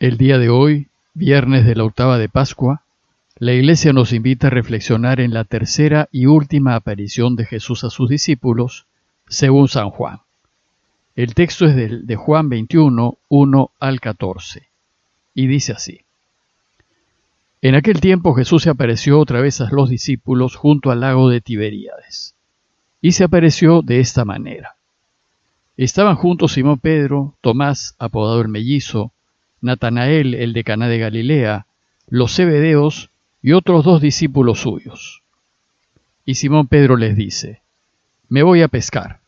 El día de hoy, viernes de la octava de Pascua, la Iglesia nos invita a reflexionar en la tercera y última aparición de Jesús a sus discípulos, según San Juan. El texto es de Juan 21, 1 al 14, y dice así. En aquel tiempo Jesús se apareció otra vez a los discípulos junto al lago de Tiberíades, y se apareció de esta manera. Estaban juntos Simón Pedro, Tomás, apodado el Mellizo, Natanael, el de Caná de Galilea, los Zebedeos y otros 2 discípulos suyos. Y Simón Pedro les dice, «Me voy a pescar».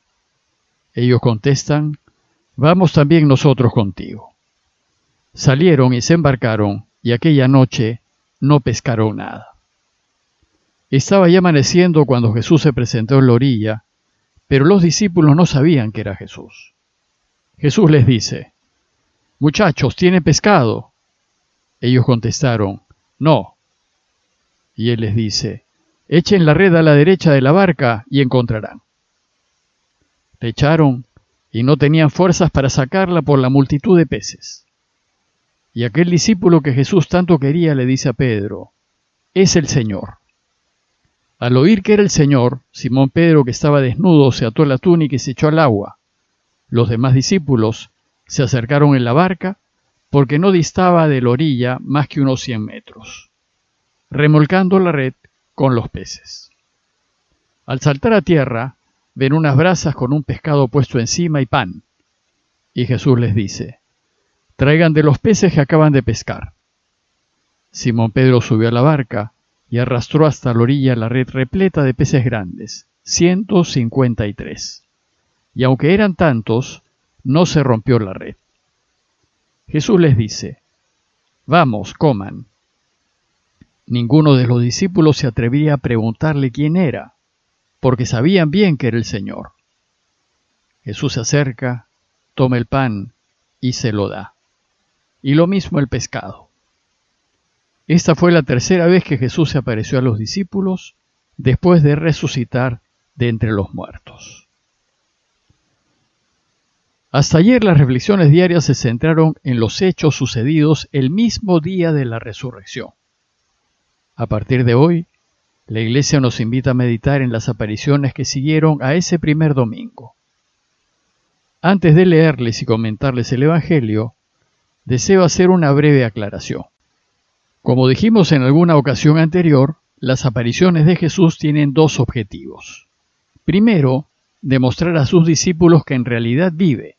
Ellos contestan, «Vamos también nosotros contigo». Salieron y se embarcaron, y aquella noche no pescaron nada. Estaba ya amaneciendo cuando Jesús se presentó en la orilla, pero los discípulos no sabían que era Jesús. Jesús les dice, «Muchachos, ¿tienen pescado?» Ellos contestaron, «No». Y él les dice, «Echen la red a la derecha de la barca y encontrarán». Le echaron y no tenían fuerzas para sacarla por la multitud de peces. Y aquel discípulo que Jesús tanto quería le dice a Pedro, «Es el Señor». Al oír que era el Señor, Simón Pedro, que estaba desnudo, se ató la túnica y se echó al agua. Los demás discípulos se acercaron en la barca, porque no distaba de la orilla más que unos 100 metros, remolcando la red con los peces. Al saltar a tierra, ven unas brasas con un pescado puesto encima y pan. Y Jesús les dice, «Traigan de los peces que acaban de pescar». Simón Pedro subió a la barca y arrastró hasta la orilla la red repleta de peces grandes, 153. Y aunque eran tantos, no se rompió la red. Jesús les dice, «Vamos, coman». Ninguno de los discípulos se atrevía a preguntarle quién era, porque sabían bien que era el Señor. Jesús se acerca, toma el pan y se lo da. Y lo mismo el pescado. Esta fue la tercera vez que Jesús se apareció a los discípulos después de resucitar de entre los muertos. Hasta ayer las reflexiones diarias se centraron en los hechos sucedidos el mismo día de la resurrección. A partir de hoy, la Iglesia nos invita a meditar en las apariciones que siguieron a ese primer domingo. Antes de leerles y comentarles el Evangelio, deseo hacer una breve aclaración. Como dijimos en alguna ocasión anterior, las apariciones de Jesús tienen 2 objetivos. Primero, demostrar a sus discípulos que en realidad vive,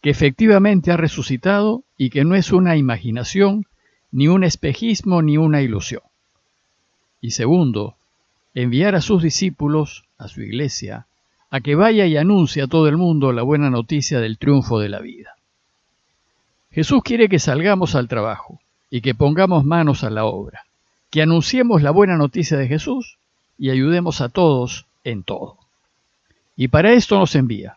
que efectivamente ha resucitado y que no es una imaginación, ni un espejismo, ni una ilusión. Y segundo, enviar a sus discípulos, a su Iglesia, a que vaya y anuncie a todo el mundo la buena noticia del triunfo de la vida. Jesús quiere que salgamos al trabajo y que pongamos manos a la obra, que anunciemos la buena noticia de Jesús y ayudemos a todos en todo. Y para esto nos envía.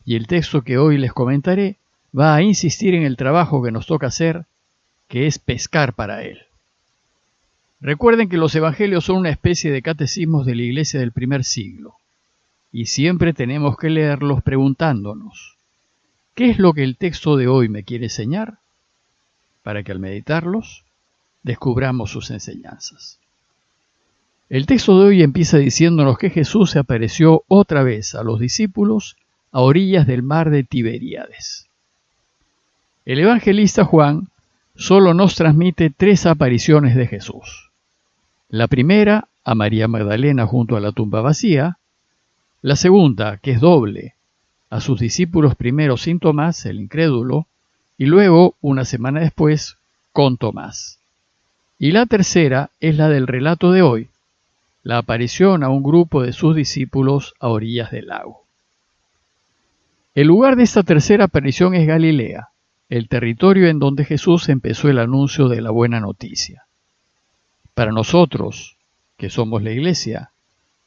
Y el texto que hoy les comentaré va a insistir en el trabajo que nos toca hacer, que es pescar para Él. Recuerden que los evangelios son una especie de catecismos de la Iglesia del primer siglo, y siempre tenemos que leerlos preguntándonos, ¿qué es lo que el texto de hoy me quiere enseñar? Para que al meditarlos, descubramos sus enseñanzas. El texto de hoy empieza diciéndonos que Jesús se apareció otra vez a los discípulos a orillas del mar de Tiberíades. El evangelista Juan solo nos transmite 3 apariciones de Jesús. La primera, a María Magdalena junto a la tumba vacía. La segunda, que es doble, a sus discípulos primero sin Tomás, el incrédulo, y luego, una semana después, con Tomás. Y la tercera es la del relato de hoy, la aparición a un grupo de sus discípulos a orillas del lago. El lugar de esta tercera aparición es Galilea, el territorio en donde Jesús empezó el anuncio de la buena noticia. Para nosotros, que somos la Iglesia,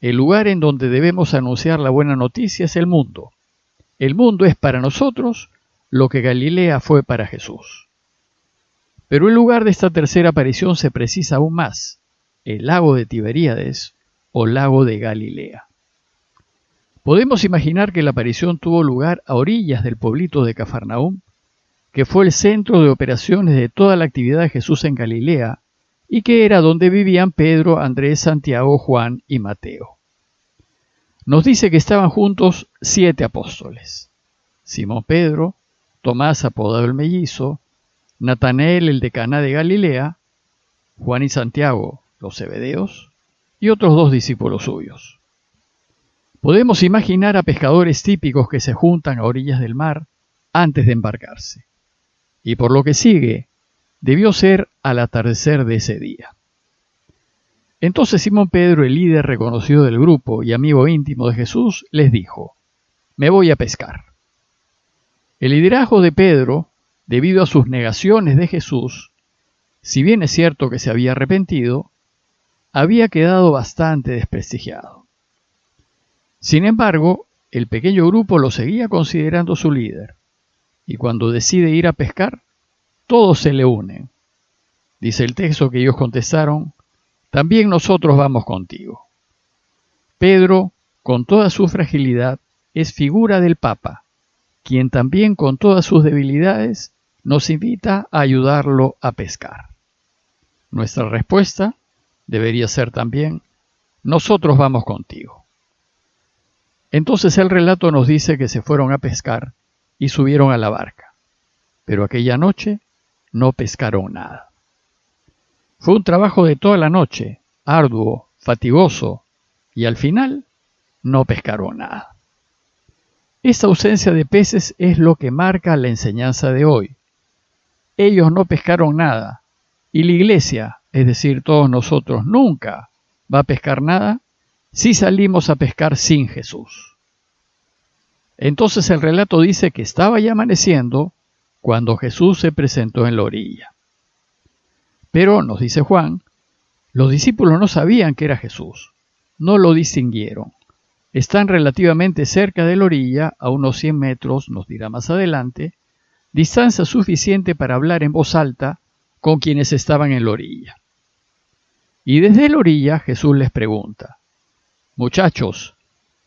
el lugar en donde debemos anunciar la buena noticia es el mundo. El mundo es para nosotros lo que Galilea fue para Jesús. Pero el lugar de esta tercera aparición se precisa aún más, el lago de Tiberíades o lago de Galilea. Podemos imaginar que la aparición tuvo lugar a orillas del pueblito de Cafarnaúm, que fue el centro de operaciones de toda la actividad de Jesús en Galilea y que era donde vivían Pedro, Andrés, Santiago, Juan y Mateo. Nos dice que estaban juntos 7 apóstoles: Simón Pedro, Tomás apodado el Mellizo, Natanael el de Caná de Galilea, Juan y Santiago, los Zebedeos, y otros 2 discípulos suyos. Podemos imaginar a pescadores típicos que se juntan a orillas del mar antes de embarcarse. Y por lo que sigue, debió ser al atardecer de ese día. Entonces Simón Pedro, el líder reconocido del grupo y amigo íntimo de Jesús, les dijo: «Me voy a pescar». El liderazgo de Pedro, debido a sus negaciones de Jesús, si bien es cierto que se había arrepentido, había quedado bastante desprestigiado. Sin embargo, el pequeño grupo lo seguía considerando su líder, y cuando decide ir a pescar, todos se le unen. Dice el texto que ellos contestaron: «También nosotros vamos contigo». Pedro, con toda su fragilidad, es figura del Papa, quien también con todas sus debilidades nos invita a ayudarlo a pescar. Nuestra respuesta debería ser también: nosotros vamos contigo. Entonces el relato nos dice que se fueron a pescar y subieron a la barca, pero aquella noche no pescaron nada. Fue un trabajo de toda la noche, arduo, fatigoso, y al final no pescaron nada. Esta ausencia de peces es lo que marca la enseñanza de hoy. Ellos no pescaron nada, y la iglesia, es decir, todos nosotros, nunca va a pescar nada si salimos a pescar sin Jesús. Entonces el relato dice que estaba ya amaneciendo cuando Jesús se presentó en la orilla. Pero, nos dice Juan, los discípulos no sabían que era Jesús, no lo distinguieron. Están relativamente cerca de la orilla, a unos 100 metros, nos dirá más adelante, distancia suficiente para hablar en voz alta con quienes estaban en la orilla. Y desde la orilla Jesús les pregunta: «Muchachos,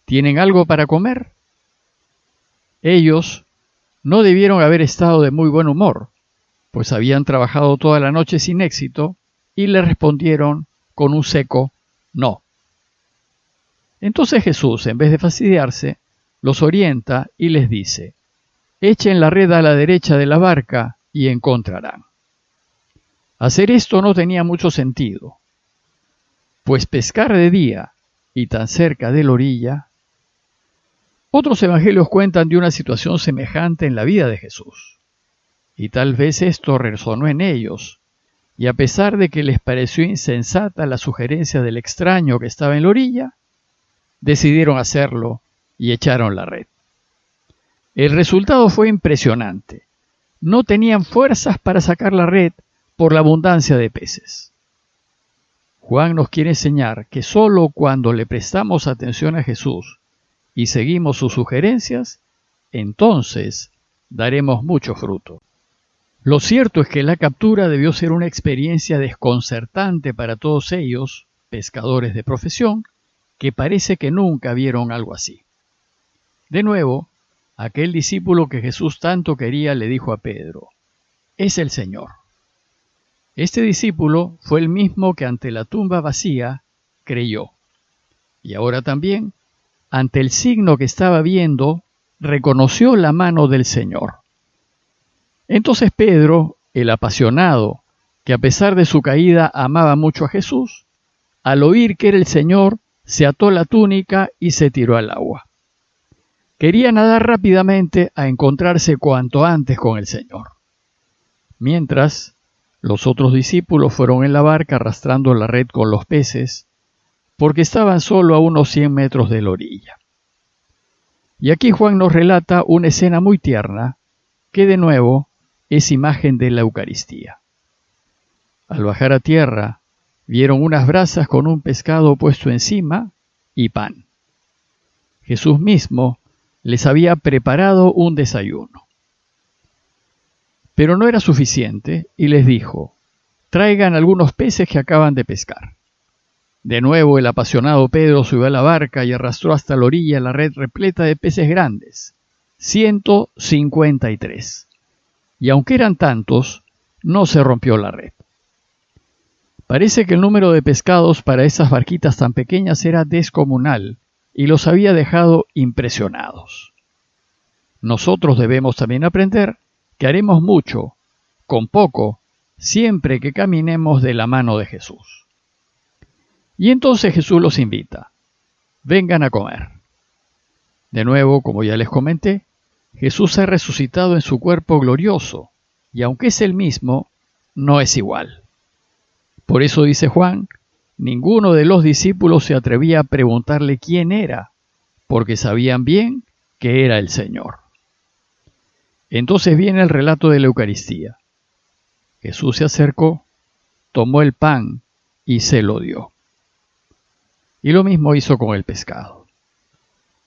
¿tienen algo para comer?». Ellos no debieron haber estado de muy buen humor, pues habían trabajado toda la noche sin éxito, y le respondieron con un seco no. Entonces Jesús, en vez de fastidiarse, los orienta y les dice: «Echen la red a la derecha de la barca y encontrarán». Hacer esto no tenía mucho sentido, pues pescar de día y tan cerca de la orilla. Otros evangelios cuentan de una situación semejante en la vida de Jesús, y tal vez esto resonó en ellos, y a pesar de que les pareció insensata la sugerencia del extraño que estaba en la orilla, decidieron hacerlo y echaron la red. El resultado fue impresionante. No tenían fuerzas para sacar la red por la abundancia de peces. Juan nos quiere enseñar que solo cuando le prestamos atención a Jesús y seguimos sus sugerencias, entonces daremos mucho fruto. Lo cierto es que la captura debió ser una experiencia desconcertante para todos ellos, pescadores de profesión, que parece que nunca vieron algo así. De nuevo, aquel discípulo que Jesús tanto quería le dijo a Pedro: «Es el Señor». Este discípulo fue el mismo que ante la tumba vacía creyó. Y ahora también, ante el signo que estaba viendo, reconoció la mano del Señor. Entonces Pedro, el apasionado, que a pesar de su caída amaba mucho a Jesús, al oír que era el Señor, se ató la túnica y se tiró al agua. Quería nadar rápidamente a encontrarse cuanto antes con el Señor. Mientras, los otros discípulos fueron en la barca arrastrando la red con los peces, porque estaban solo a unos 100 metros de la orilla. Y aquí Juan nos relata una escena muy tierna, que de nuevo es imagen de la Eucaristía. Al bajar a tierra, vieron unas brasas con un pescado puesto encima y pan. Jesús mismo les había preparado un desayuno. Pero no era suficiente y les dijo: «Traigan algunos peces que acaban de pescar». De nuevo el apasionado Pedro subió a la barca y arrastró hasta la orilla la red repleta de peces grandes, 153. y aunque eran tantos, no se rompió la red. Parece que el número de pescados para esas barquitas tan pequeñas era descomunal y los había dejado impresionados. Nosotros debemos también aprender que haremos mucho, con poco, siempre que caminemos de la mano de Jesús. Y entonces Jesús los invita: vengan a comer. De nuevo, como ya les comenté, Jesús ha resucitado en su cuerpo glorioso, y aunque es el mismo, no es igual. Por eso dice Juan, ninguno de los discípulos se atrevía a preguntarle quién era, porque sabían bien que era el Señor. Entonces viene el relato de la Eucaristía. Jesús se acercó, tomó el pan y se lo dio. Y lo mismo hizo con el pescado.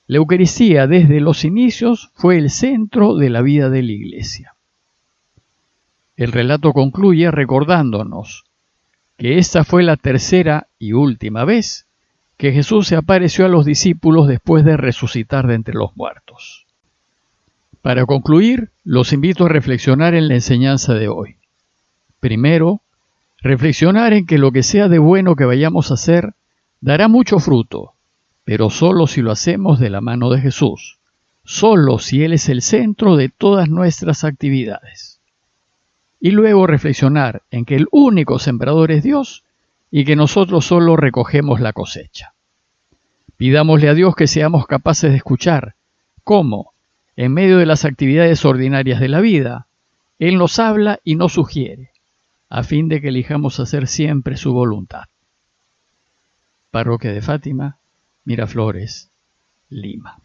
La Eucaristía desde los inicios fue el centro de la vida de la Iglesia. El relato concluye recordándonos que esta fue la tercera y última vez que Jesús se apareció a los discípulos después de resucitar de entre los muertos. Para concluir, los invito a reflexionar en la enseñanza de hoy. Primero, reflexionar en que lo que sea de bueno que vayamos a hacer dará mucho fruto, pero solo si lo hacemos de la mano de Jesús, solo si Él es el centro de todas nuestras actividades. Y luego reflexionar en que el único sembrador es Dios y que nosotros solo recogemos la cosecha. Pidámosle a Dios que seamos capaces de escuchar cómo, en medio de las actividades ordinarias de la vida, Él nos habla y nos sugiere, a fin de que elijamos hacer siempre su voluntad. Parroquia de Fátima, Miraflores, Lima.